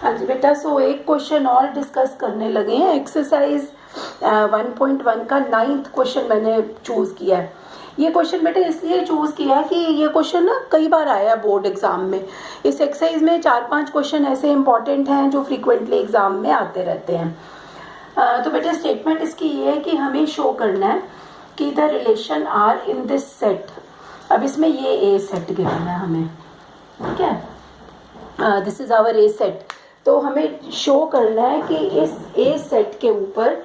हाँ जी बेटा, सो एक क्वेश्चन और डिस्कस करने लगे हैं। एक्सरसाइज 1.1 का 9th क्वेश्चन मैंने चूज किया है। ये क्वेश्चन बेटा इसलिए चूज किया है कि ये क्वेश्चन ना कई बार आया बोर्ड एग्जाम में। इस एक्सरसाइज में 4-5 क्वेश्चन ऐसे इंपॉर्टेंट हैं जो फ्रीक्वेंटली एग्जाम में आते रहते हैं। तो बेटा स्टेटमेंट इसकी ये है कि हमें शो करना है कि the relation R in this set. अब इसमें ये ए सेट गिवन है हमें, ठीक है, this is our A set. तो हमें शो करना है कि इस ए सेट के ऊपर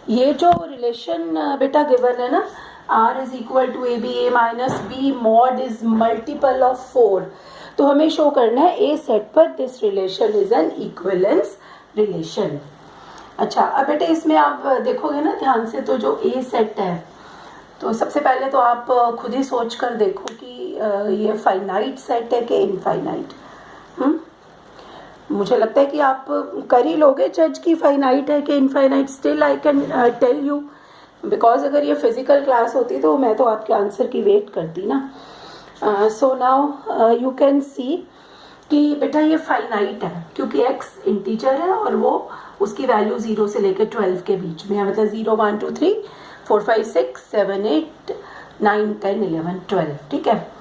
ये जो रिलेशन बेटा गिवन है ना, R is equal to A B, A minus B mod is multiple of 4। तो हमें शो करना है ए सेट पर this relation is an equivalence relation. अच्छा, अब बेटा इसमें आप देखोगे ना ध्यान से, तो जो ए सेट है, तो सबसे पहले तो आप खुद ही सोच कर देखो कि ये फाइनाइट सेट है कि इनफाइनाइट। मुझे लगता है कि आप कर ही लोगे जज की फाइनाइट है कि infinite. Still I can tell you, because अगर ये फिजिकल क्लास होती तो मैं तो आपके आंसर की वेट करती ना। So now you can see कि बेटा ये फाइनाइट है क्योंकि x इंटीजर है और वो उसकी वैल्यू 0 से लेकर 12 के बीच में है, मतलब 0 1 2 3 4 5 6 7 8 9 10 11 12, ठीक है।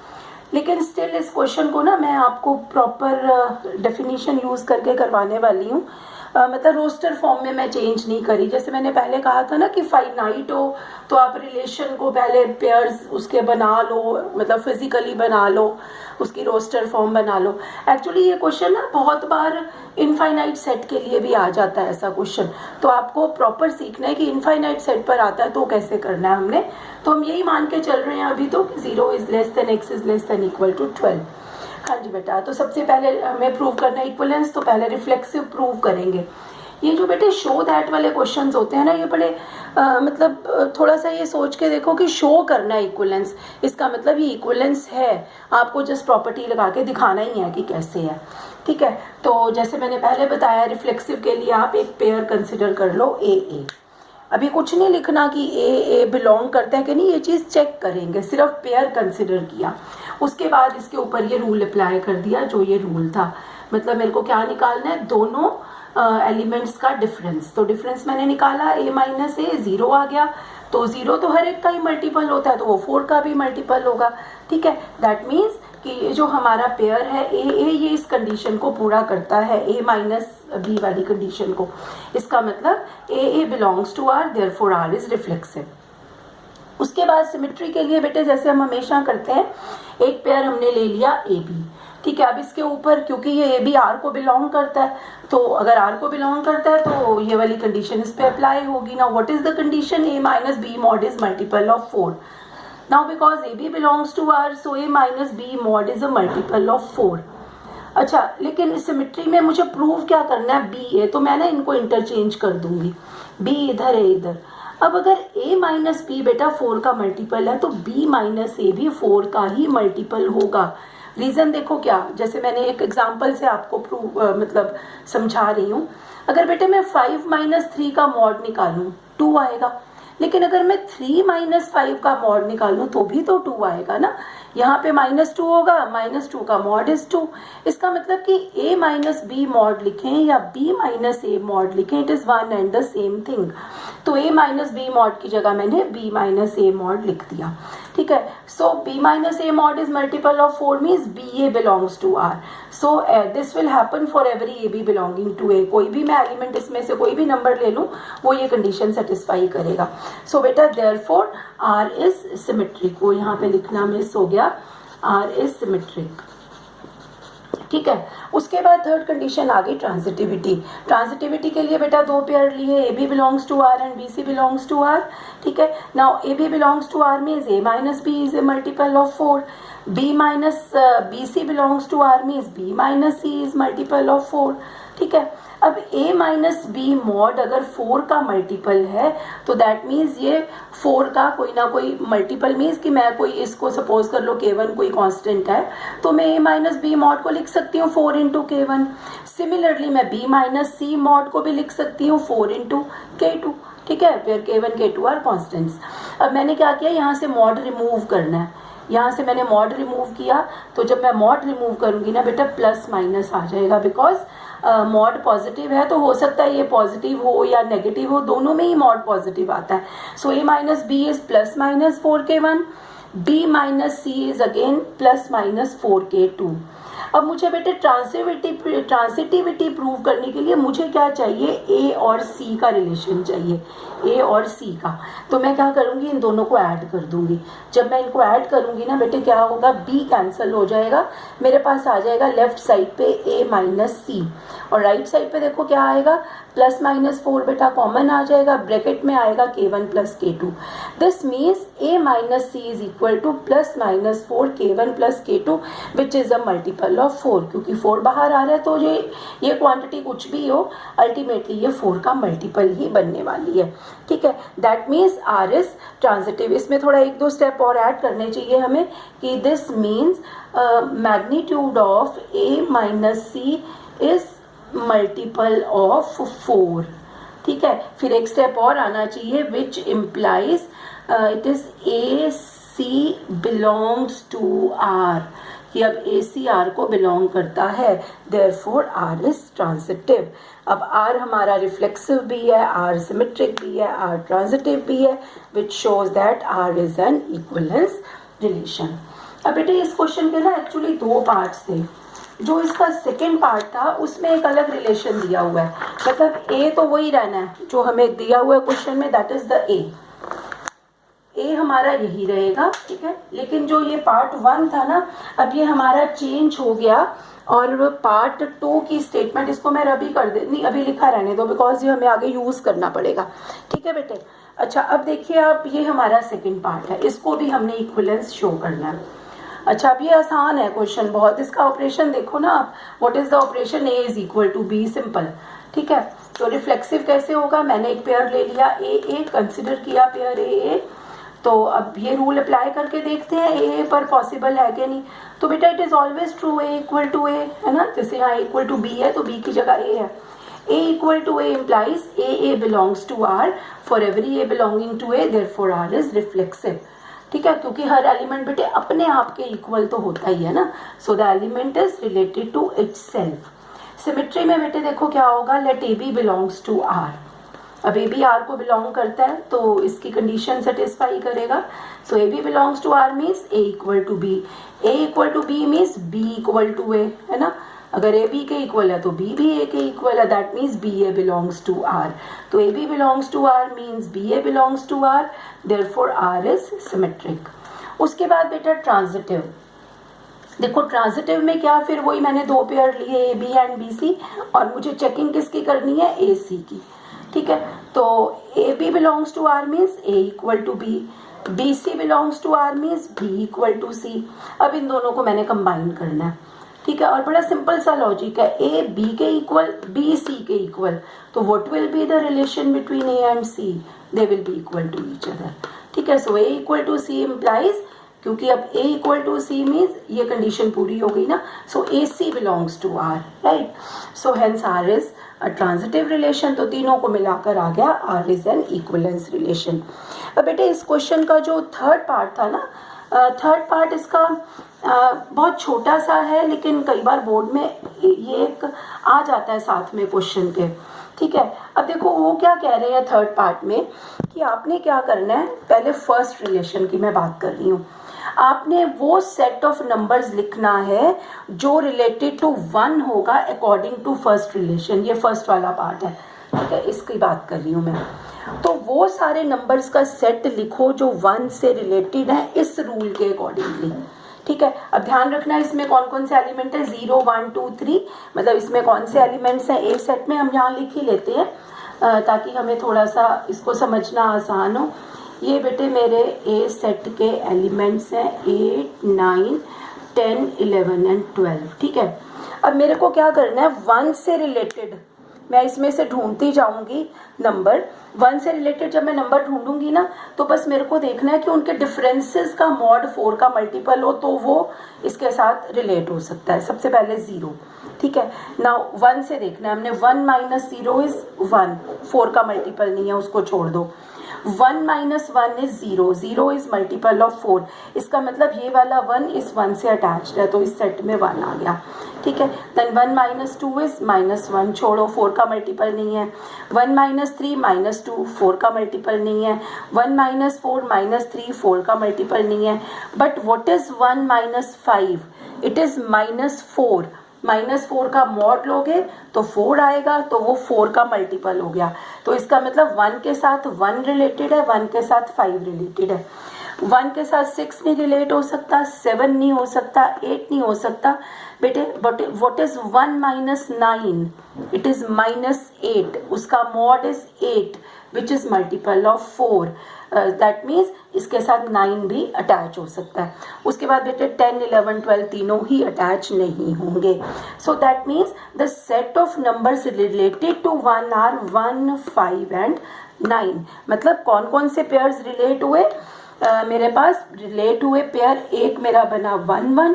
लेकिन स्टिल इस क्वेश्चन को ना मैं आपको प्रॉपर डेफिनेशन यूज करके करवाने वाली हूँ। मतलब रोस्टर फॉर्म में मैं चेंज नहीं करी। जैसे मैंने पहले कहा था ना कि फाइनाइट हो तो आप रिलेशन को पहले पेयर्स उसके बना लो, मतलब फिजिकली बना लो, उसकी रोस्टर फॉर्म बना लो। एक्चुअली ये क्वेश्चन ना बहुत बार इनफाइनाइट सेट के लिए भी आ जाता है ऐसा क्वेश्चन। तो आपको प्रॉपर सीखना है कि इनफाइनाइट सेट पर आता है तो कैसे करना है हमने। तो हम यही मान के चल रहे हैं अभी तो कि 0 is less than x is less than equal to 12। हाँ जी बेटा, तो सबसे पहले हमें प्रूव करना है इक्विवेलेंस, तो पहले रिफ्लेक्सिव प्रूव करेंगे। ये जो बेटे शो दैट वाले क्वेश्चंस होते हैं ना, ये बड़े मतलब थोड़ा सा ये सोच के देखो कि शो करना है इक्विवेलेंस, इसका मतलब ये इक्विवेलेंस है, आपको जस्ट प्रॉपर्टी लगा के दिखाना ही है कि कैसे है, ठीक है। तो जैसे मैंने पहले बताया, रिफ्लेक्सिव के लिए आप एक पेयर कंसिडर कर लो ए। अभी कुछ नहीं लिखना कि ए बिलोंग करता है कि नहीं, ये चीज़ चेक करेंगे, सिर्फ पेयर कंसिडर किया। उसके बाद इसके ऊपर ये रूल अप्लाई कर दिया जो ये रूल था। मतलब मेरे को क्या निकालना है, दोनों एलिमेंट्स का डिफरेंस। तो डिफरेंस मैंने निकाला, ए माइनस ए 0 आ गया। तो 0 तो हर एक का ही मल्टीपल होता है, तो वो 4 का भी मल्टीपल होगा, ठीक है। दैट मीन्स कि ये जो हमारा पेयर है ए ये इस कंडीशन को पूरा करता है, ए माइनस बी वाली कंडीशन को। इसका मतलब A belongs to R, therefore R is reflexive. उसके बाद सिमेट्री के लिए बेटे जैसे हम हमेशा करते हैं, एक पेयर हमने ले लिया ए बी, ठीक है। अब इसके ऊपर क्योंकि ये ए बी आर को बिलोंग करता है, तो अगर आर को बिलोंग करता है तो ये वाली कंडीशन इस पे अप्लाई होगी ना। What is the condition, A minus B mod is multiple of 4। Now because A B belongs to R, so A minus B mod is a multiple of 4। अच्छा, लेकिन सिमेट्री में मुझे प्रूव क्या करना है, बी ए, तो मैं ना इनको इंटरचेंज कर दूंगी, बी इधर है इधर। अब अगर a माइनस बी बेटा 4 का मल्टीपल है तो b माइनस ए भी 4 का ही मल्टीपल होगा। रीजन देखो क्या, जैसे मैंने एक एग्जांपल से आपको प्रूव मतलब समझा रही हूँ। अगर बेटे मैं 5 माइनस 3 का मॉड निकालूं 2 आएगा, लेकिन अगर मैं 3 माइनस 5 का मॉड निकालूं तो भी तो 2 आएगा ना। यहाँ पे -2 होगा, -2 का मॉड इज 2। इसका मतलब कि a माइनस बी मॉड लिखें या b माइनस ए मॉड लिखें, it is one and the same thing. तो a माइनस बी मॉड की जगह मैंने b माइनस ए मॉड लिख दिया, ठीक है। So b minus A mod is multiple of 4 means ba belongs to r। So this will happen for every a b belonging to a। कोई भी मैं एलिमेंट इसमें से कोई भी नंबर ले लूँ वो ये कंडीशन सेटिस्फाई करेगा। सो बेटा देयरफॉर r इज सिमेट्रिक। वो यहाँ पे लिखना मिस हो गया, r इज सिमेट्रिक, ठीक है। उसके बाद थर्ड कंडीशन आ गई ट्रांजिटिविटी। ट्रांजिटिविटी के लिए बेटा दो पेयर लिए, A B belongs to R and B C belongs to R, ठीक है। Now A B belongs to R means A minus B is a multiple of 4, B minus B C belongs to R means B minus C is multiple of 4, ठीक है। अब a minus B mod अगर 4 का multiple है तो that means ये 4 का कोई ना कोई मल्टीपल मीन्स कि मैं कोई इसको सपोज कर लो k1 कोई कांस्टेंट है, तो मैं a माइनस बी मॉड को लिख सकती हूँ 4 इंटू k1। सिमिलरली मैं b माइनस सी मॉड को भी लिख सकती हूँ 4 इंटू k2, ठीक है। फिर k1 k2 आर कॉन्स्टेंट्स। अब मैंने क्या किया, यहाँ से मॉड रिमूव करना है। यहाँ से मैंने मॉड रिमूव किया, तो जब मैं मॉड रिमूव करूँगी ना बेटा प्लस माइनस आ जाएगा, बिकॉज मॉड पॉजिटिव है तो हो सकता है ये पॉजिटिव हो या नेगेटिव हो, दोनों में ही मॉड पॉजिटिव आता है. So a minus B is plus minus 4k1, b minus C is again plus minus 4k2. अब मुझे बेटे ट्रांसिटिविटी प्रूव करने के लिए मुझे क्या चाहिए, ए और सी का रिलेशन चाहिए, ए और सी का. तो मैं क्या करूँगी, इन दोनों को ऐड कर दूंगी. जब मैं इनको ऐड करूँगी ना बेटे क्या होगा, बी कैंसिल हो जाएगा, मेरे पास आ जाएगा लेफ्ट साइड पे ए माइनस सी, और राइट साइड पे देखो क्या आएगा, प्लस माइनस 4 बेटा कॉमन आ जाएगा, ब्रैकेट में आएगा k1 plus k2. This means a minus C is equal to plus minus 4 k1 plus k2 which is a multiple of 4. क्योंकि 4 बाहर आ रहा है तो ये क्वांटिटी कुछ भी हो, अल्टीमेटली ये 4 का मल्टीपल ही बनने वाली है. ठीक है, that means R is transitive. इसमें थोड़ा 1-2 स्टेप और ऐड करने चाहिए हमें कि this means magnitude of a minus C is multiple of 4. ठीक है, फिर एक स्टेप और आना चाहिए which implies it is A C belongs to R, कि अब ए सी आर को बिलोंग करता है, देयरफॉर आर इज ट्रांजिटिव. अब आर हमारा रिफ्लेक्सिव भी है, आर सिमेट्रिक भी है, आर ट्रांजिटिव भी है, which shows that R is an equivalence relation. अब बेटे इस क्वेश्चन के ना एक्चुअली 2 पार्ट्स थे. जो इसका सेकेंड पार्ट था उसमें एक अलग रिलेशन दिया हुआ है, मतलब ए तो वही रहना है जो हमें दिया हुआ है क्वेश्चन में, दैट इज द ए हमारा यही रहेगा. ठीक है, लेकिन जो ये पार्ट 1 था ना, अब ये हमारा चेंज हो गया, और पार्ट 2 की स्टेटमेंट इसको मैं अभी कर दे, नहीं अभी लिखा रहने दो, बिकॉज ये हमें आगे यूज करना पड़ेगा. ठीक है बेटे, अच्छा अब देखिए आप, ये हमारा सेकेंड पार्ट है, इसको भी हमने इक्विवेलेंस शो करना है. अच्छा अब ये आसान है क्वेश्चन बहुत, इसका ऑपरेशन देखो ना आप, what is the operation, A is equal to B, simple. ठीक है, तो रिफ्लेक्सिव कैसे होगा, मैंने एक पेयर ले लिया ए, कंसिडर किया पेयर ए. तो अब ये रूल अप्लाई करके देखते हैं ए पर पॉसिबल है कि नहीं. तो बेटा it is always true, A equal to A है ना, जैसे यहाँ इक्वल टू बी है तो बी की जगह ए है. A equal to A implies A belongs to R, for every A belonging to A therefore R is reflexive. ठीक है, क्योंकि हर एलिमेंट बेटे अपने आप के इक्वल तो होता ही है ना, so the element is related to itself. Symmetry में बेटे देखो क्या होगा, let A B belongs to R. अब ए बी आर को बिलोंग करता है तो इसकी कंडीशन सेटिस्फाई करेगा. So A B belongs to R means A equal to B, A equal to B means B equal to A, है ना. अगर ए बी के इक्वल है तो बी भी ए के इक्वल है, that means B A belongs to R. तो A B belongs to R means B A belongs to R, therefore R is symmetric. उसके बाद बेटा ट्रांजिटिव. देखो ट्रांजिटिव में क्या, फिर वही मैंने 2 पेयर लिए A B and B C, और मुझे चेकिंग किसकी करनी है, ए सी की. ठीक है, तो A B belongs to R means A equal to B, B C belongs to R means B equal to C. अब इन दोनों को मैंने कंबाइन करना है. ठीक है, और बड़ा सिंपल सा लॉजिक है, ए बी के इक्वल, बी सी के इक्वल, तो what will be the relation between A and C, they will be equal to each other. ठीक है, so A equal to C implies, क्योंकि अब A equal to C means ये condition पूरी हो गई ना, so A C belongs to R, right. So hence R is a transitive relation. तो तीनों को मिलाकर आ गया are is an equivalence relation. अब बेटे इस क्वेश्चन का जो थर्ड पार्ट था ना, थर्ड पार्ट इसका बहुत छोटा सा है, लेकिन कई बार बोर्ड में ये एक आ जाता है साथ में क्वेश्चन के. ठीक है, अब देखो वो क्या कह रहे हैं थर्ड पार्ट में, कि आपने क्या करना है, पहले फर्स्ट रिलेशन की मैं बात कर रही हूँ, आपने वो सेट ऑफ नंबर्स लिखना है जो रिलेटेड टू 1 होगा अकॉर्डिंग टू फर्स्ट रिलेशन. ये फर्स्ट वाला पार्ट है. ठीक है, इसकी बात कर रही हूँ मैं. तो वो सारे नंबर्स का सेट लिखो जो 1 से रिलेटेड है इस रूल के अकॉर्डिंगली. ठीक है, अब ध्यान रखना इसमें कौन कौन से एलिमेंट है, 0 1 2 3, मतलब इसमें कौन से एलिमेंट्स हैं एक सेट में, हम यहाँ लिख ही लेते हैं ताकि हमें थोड़ा सा इसको समझना आसान हो. ये बेटे मेरे ए सेट के एलिमेंट्स हैं 8 9 10 11 एंड 12. ठीक है, अब मेरे को क्या करना है, 1 से रिलेटेड मैं इसमें से ढूंढती जाऊंगी नंबर. 1 से रिलेटेड जब मैं नंबर ढूंढूंगी ना, तो बस मेरे को देखना है कि उनके डिफरेंसेस का मॉड 4 का मल्टीपल हो तो वो इसके साथ रिलेट हो सकता है. सबसे पहले 0. ठीक है, नाउ 1 से देखना है हमने, 1 माइनस 0 इज 1, 4 का मल्टीपल नहीं है, उसको छोड़ दो. 1 minus 1 is 0, 0 is multiple of 4, इसका मतलब ये वाला 1 इस 1 से अटैच्ड है, तो इस सेट में 1 आ गया, ठीक है। देन 1 माइनस 2 इज -1, छोड़ो 4 का मल्टीपल नहीं है। 1 माइनस 3 -2, 4 का मल्टीपल नहीं है। 1 माइनस 4 -3, 4 का मल्टीपल नहीं है। But what is 1 minus 5? It is -4, -4 का मॉड लोगे तो 4 आएगा, तो वो 4 का मल्टीपल हो गया। तो इसका मतलब 1 के साथ 1 रिलेटेड है, 1 के साथ 5 रिलेटेड है। 1 के साथ 6 नहीं रिलेट हो सकता, 7 नहीं हो सकता, 8 नहीं हो सकता बेटे। But what is 1 minus 9? It is -8, उसका mod is 8 which is multiple of 4। That means इसके साथ 9 भी अटैच हो सकता है। उसके बाद बेटे 10, 11, 12 तीनों ही अटैच नहीं होंगे। So that means the set of numbers related to 1 are 1, 5 and 9। मतलब कौन कौन से पेयर्स रिलेट हुए? मेरे पास रिलेट हुए पेयर, एक मेरा बना 1, 1,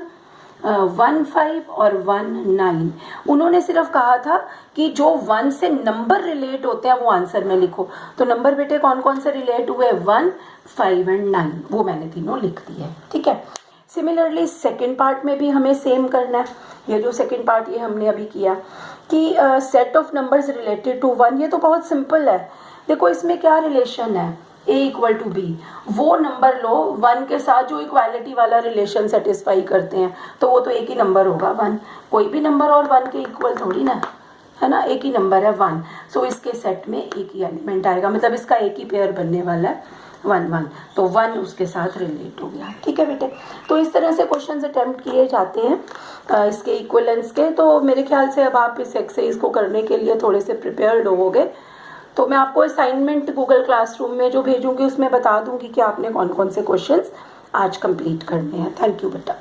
1, 5 और 1, 9। उन्होंने सिर्फ कहा था कि जो 1 से नंबर रिलेट होते हैं वो आंसर में लिखो। तो नंबर बेटे कौन कौन से रिलेट हुए? 1, 5 एंड 9, वो मैंने तीनों लिख दिए, ठीक है। सिमिलरली सेकेंड पार्ट में भी हमें सेम करना है। ये जो सेकेंड पार्ट ये हमने अभी किया कि set of numbers related to 1, ये तो बहुत सिंपल है। देखो इसमें क्या रिलेशन है, a इक्वल टू बी। वो नंबर लो 1 के साथ जो इक्वालिटी वाला रिलेशन सेटिस्फाई करते हैं, तो वो तो एक ही नंबर होगा 1। कोई भी नंबर और 1 के इक्वल थोड़ी ना है ना, एक ही नंबर है 1। सो इसके सेट में एक ही एलिमेंट आएगा, मतलब इसका एक ही पेयर बनने वाला है 1, 1। तो 1 उसके साथ रिलेट हो गया, ठीक है बेटे। तो इस तरह से क्वेश्चंस अटेम्प्ट किए जाते हैं इसके इक्वलेंस के। तो मेरे ख्याल से अब आप इस एक्सरसाइज को करने के लिए थोड़े से प्रिपेयर्ड होगे। तो मैं आपको असाइनमेंट गूगल क्लासरूम में जो भेजूंगी उसमें बता दूंगी कि आपने कौन कौन से क्वेश्चंस आज कंप्लीट करने हैं। थैंक यू बेटा।